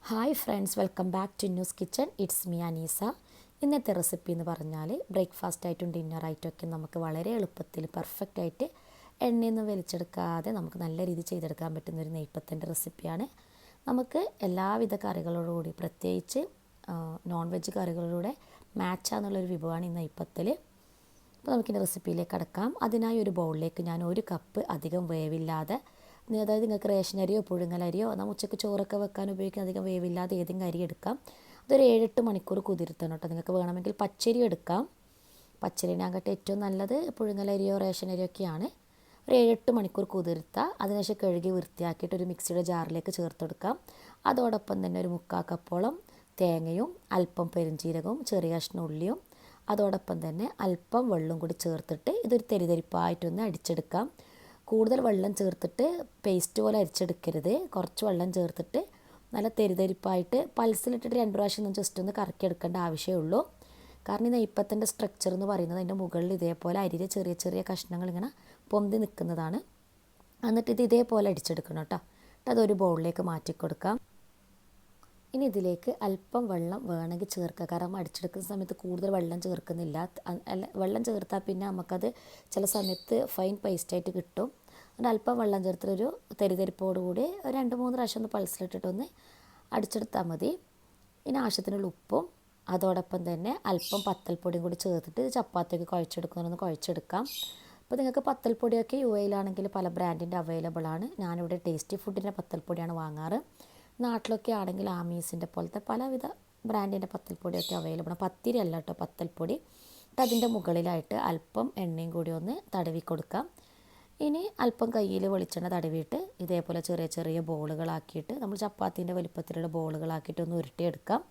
Hi friends, welcome back to news kitchen. It's me Aneesa. ഇന്നത്തെ recipe എന്ന് പറഞ്ഞാൽ ബ്രേക്ക്ഫാസ്റ്റായിട്ടും ഡിന്നറായിട്ടുമൊക്കെ നമുക്ക് വളരെ എളുപ്പത്തിൽ പെർഫെക്റ്റായിട്ട് എണ്ണയൊന്നും വലിച്ചെടുക്കാതെ നമുക്ക് നല്ല രീതിയിൽ ചെയ്തെടുക്കാൻ പറ്റുന്ന ഒരു നെയ്പ്പത്തിൻ്റെ റെസിപ്പിയാണ്. നമുക്ക് എല്ലാവിധ കറികളോടുകൂടി, പ്രത്യേകിച്ച് നോൺ വെജ് കറികളിലൂടെ മാച്ചാന്നുള്ളൊരു വിഭവമാണ് ഈ നെയ്പ്പത്തിൽ. അപ്പോൾ നമുക്കിൻ്റെ റെസിപ്പിയിലേക്ക് കടക്കാം. അതിനായി ഒരു ബൗളിലേക്ക് ഞാൻ 1 കപ്പ് അധികം വേവില്ലാതെ, അതായത് നിങ്ങൾക്ക് റേഷൻ അരിയോ പുഴുങ്ങലരിയോ നമ്മൾ ഉച്ചയ്ക്ക് ചോറൊക്കെ വെക്കാൻ ഉപയോഗിക്കുന്ന അധികം വേവില്ലാതെ ഏതെങ്കിലും അരി എടുക്കാം. അതൊരു 7-8 മണിക്കൂർ കുതിർത്തണം കേട്ടോ. നിങ്ങൾക്ക് വേണമെങ്കിൽ പച്ചരി എടുക്കാം. പച്ചരിനാകട്ടെ ഏറ്റവും നല്ലത് പുഴുങ്ങലരിയോ റേഷൻ അരിയോ ഒക്കെയാണ്. ഒരു 7-8 മണിക്കൂർ കുതിർത്താൽ അതിനുശേഷം കഴുകി വൃത്തിയാക്കിയിട്ട് ഒരു മിക്സിയുടെ ജാറിലേക്ക് ചേർത്തെടുക്കാം. അതോടൊപ്പം തന്നെ ഒരു 3/4 കപ്പോളം തേങ്ങയും അല്പം പെരുംജീരകവും ചെറിയ കഷ്ണം ഉള്ളിയും അതോടൊപ്പം തന്നെ അല്പം വെള്ളം കൂടി ചേർത്തിട്ട് ഇതൊരു തെരിതെരിപ്പായിട്ടൊന്ന് അടിച്ചെടുക്കാം. കൂടുതൽ വെള്ളം ചേർത്തിട്ട് പേസ്റ്റ് പോലെ അരിച്ചെടുക്കരുത്. കുറച്ച് വെള്ളം ചേർത്തിട്ട് നല്ല തെരിതെരിപ്പായിട്ട് പൾസിലിട്ടിട്ട് 2 പ്രാവശ്യം ജസ്റ്റ് ഒന്ന് കറക്കിയെടുക്കേണ്ട ആവശ്യമേ ഉള്ളൂ. കാരണം ഈ നെയ്പ്പത്തിൻ്റെ സ്ട്രക്ചർ എന്ന് പറയുന്നത് അതിൻ്റെ മുകളിൽ ഇതേപോലെ അരിയുടെ ചെറിയ ചെറിയ കഷ്ണങ്ങൾ ഇങ്ങനെ പൊന്തി നിൽക്കുന്നതാണ്. എന്നിട്ട് ഇത് ഇതേപോലെ അടിച്ചെടുക്കണം കേട്ടോ. അതൊരു ബൗളിലേക്ക് മാറ്റി കൊടുക്കാം. ഇനി ഇതിലേക്ക് അല്പം വെള്ളം വേണമെങ്കിൽ ചേർക്കുക. കാരണം അടിച്ചെടുക്കുന്ന സമയത്ത് കൂടുതൽ വെള്ളം ചേർക്കുന്നില്ല. വെള്ളം ചേർത്താൽ പിന്നെ നമുക്കത് ചില സമയത്ത് ഫൈൻ പേസ്റ്റായിട്ട് കിട്ടും. അതുകൊണ്ട് അല്പം വെള്ളം ചേർത്തിട്ടൊരു തെരിതെരിപ്പോടുകൂടി 2-3 പ്രാവശ്യം ഒന്ന് പൾസിലിട്ടിട്ടൊന്ന് അടിച്ചെടുത്താൽ മതി. ഇനി ആവശ്യത്തിനുള്ള ഉപ്പും അതോടൊപ്പം തന്നെ അല്പം പത്തൽപ്പൊടിയും കൂടി ചേർത്തിട്ട് ചപ്പാത്തിയൊക്കെ കുഴച്ചെടുക്കുന്നതൊന്ന് കുഴച്ചെടുക്കാം. അപ്പോൾ നിങ്ങൾക്ക് പത്തൽപ്പൊടിയൊക്കെ UAE-യിലാണെങ്കിൽ പല ബ്രാൻഡിൻ്റെ അവൈലബിൾ ആണ്. ഞാനിവിടെ ടേസ്റ്റി ഫുഡിൻ്റെ പത്തൽപ്പൊടിയാണ് വാങ്ങാറ്. നാട്ടിലൊക്കെ ആണെങ്കിൽ ആമീസിൻ്റെ പോലത്തെ പലവിധ ബ്രാൻഡിൻ്റെ പത്തൽപ്പൊടിയൊക്കെ അവൈലബിൾ ആണ്. പത്തിരി അല്ല കേട്ടോ, പത്തൽപ്പൊടി. അതിൻ്റെ മുകളിലായിട്ട് അല്പം എണ്ണയും കൂടി ഒന്ന് തടവി കൊടുക്കാം. ഇനി അല്പം കയ്യിൽ വെളിച്ചെണ്ണ തടവിയിട്ട് ഇതേപോലെ ചെറിയ ചെറിയ ബോളുകളാക്കിയിട്ട് നമ്മൾ ചപ്പാത്തീൻ്റെ വലിപ്പത്തിലുള്ള ബോളുകളാക്കിയിട്ട് ഒന്ന് ഉരുട്ടിയെടുക്കാം.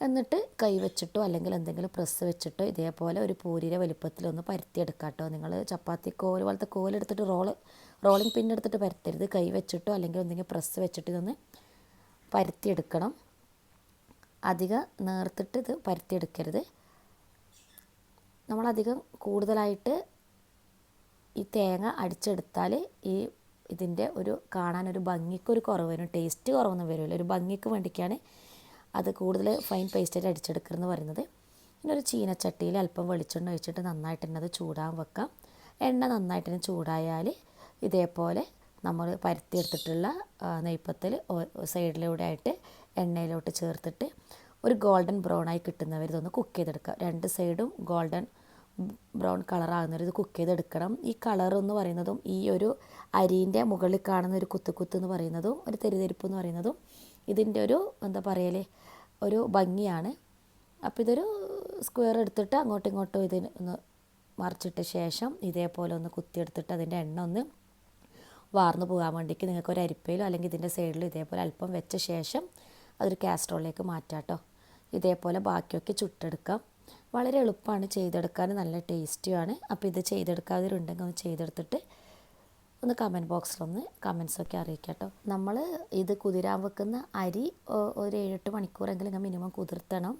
എന്നിട്ട് കൈ വെച്ചിട്ടോ അല്ലെങ്കിൽ എന്തെങ്കിലും പ്രസ് വെച്ചിട്ടോ ഇതേപോലെ ഒരു പൂരിയുടെ വലിപ്പത്തിലൊന്ന് പരത്തിയെടുക്കാം കേട്ടോ. നിങ്ങൾ ചപ്പാത്തി കോല് പോലത്തെ കോലെടുത്തിട്ട് റോളിംഗ് പിന്നെടുത്തിട്ട് പരത്തരുത്. കൈ വെച്ചിട്ടോ അല്ലെങ്കിൽ എന്തെങ്കിലും പ്രസ് വെച്ചിട്ട് ഇതൊന്ന് പരത്തിയെടുക്കണം. അധികം നേർത്തിട്ട് ഇത് പരത്തിയെടുക്കരുത്. നമ്മളധികം കൂടുതലായിട്ട് ഈ തേങ്ങ അടിച്ചെടുത്താൽ ഇതിൻ്റെ ഒരു കാണാനൊരു ഭംഗിക്കൊരു കുറവ് വരും. ടേസ്റ്റ് കുറവൊന്നും വരില്ല. ഒരു ഭംഗിക്ക് വേണ്ടിയിട്ടാണ് അത് കൂടുതൽ ഫൈൻ പേസ്റ്റായിട്ട് അടിച്ചെടുക്കണമെന്ന് പറയുന്നത്. പിന്നെ ഒരു ചീനച്ചട്ടിയിൽ അല്പം വെളിച്ചെണ്ണ ഒഴിച്ചിട്ട് നന്നായിട്ട് തന്നെ അത് ചൂടാൻ വെക്കാം. എണ്ണ നന്നായിട്ട് തന്നെ ചൂടായാൽ ഇതേപോലെ നമ്മൾ പരത്തിയെടുത്തിട്ടുള്ള നെയ്പ്പത്തിൽ സൈഡിലൂടെ ആയിട്ട് എണ്ണയിലോട്ട് ചേർത്തിട്ട് ഒരു ഗോൾഡൻ ബ്രൗണായി കിട്ടുന്നവർ ഇതൊന്ന് കുക്ക് ചെയ്തെടുക്കുക. 2 സൈഡും ഗോൾഡൻ ബ്രൗൺ കളറാകുന്നവർ ഇത് കുക്ക് ചെയ്തെടുക്കണം. ഈ കളർ എന്ന് പറയുന്നതും ഈ ഒരു അരീൻ്റെ മുകളിൽ കാണുന്ന ഒരു കുത്ത് എന്ന് പറയുന്നതും ഒരു തെരിതെരിപ്പ് എന്ന് പറയുന്നതും ഇതിൻ്റെ ഒരു എന്താ പറയലേ ഒരു ഭംഗിയാണ്. അപ്പോൾ ഇതൊരു സ്ക്വയർ എടുത്തിട്ട് അങ്ങോട്ടും ഇങ്ങോട്ടും ഇതിന് ഒന്ന് മറിച്ചിട്ട ശേഷം ഇതേപോലെ ഒന്ന് കുത്തിയെടുത്തിട്ട് അതിൻ്റെ എണ്ണ ഒന്ന് വാർന്നു പോകാൻ വേണ്ടിക്ക് നിങ്ങൾക്ക് ഒരു അരിപ്പയിലോ അല്ലെങ്കിൽ ഇതിൻ്റെ സൈഡിൽ ഇതേപോലെ അല്പം വെച്ച ശേഷം അതൊരു കാസ്ട്രോളിലേക്ക് മാറ്റാം കേട്ടോ. ഇതേപോലെ ബാക്കിയൊക്കെ ചുട്ടെടുക്കാം. വളരെ എളുപ്പമാണ് ചെയ്തെടുക്കാൻ, നല്ല ടേസ്റ്റിയാണ്. അപ്പോൾ ഇത് ചെയ്തെടുക്കാതിരുണ്ടെങ്കിൽ ഒന്ന് ചെയ്തെടുത്തിട്ട് ഒന്ന് കമൻറ്റ് ബോക്സിലൊന്ന് കമൻസൊക്കെ അറിയിക്കാം കേട്ടോ. നമ്മൾ ഇത് കുതിരാൻ വെക്കുന്ന അരി ഒരു 7-8 മണിക്കൂറെങ്കിലും മിനിമം കുതിർത്തണം.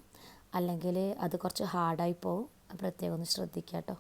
അല്ലെങ്കിൽ അത് കുറച്ച് ഹാർഡായി പോവും. പ്രത്യേകം ഒന്ന് ശ്രദ്ധിക്കുക കേട്ടോ.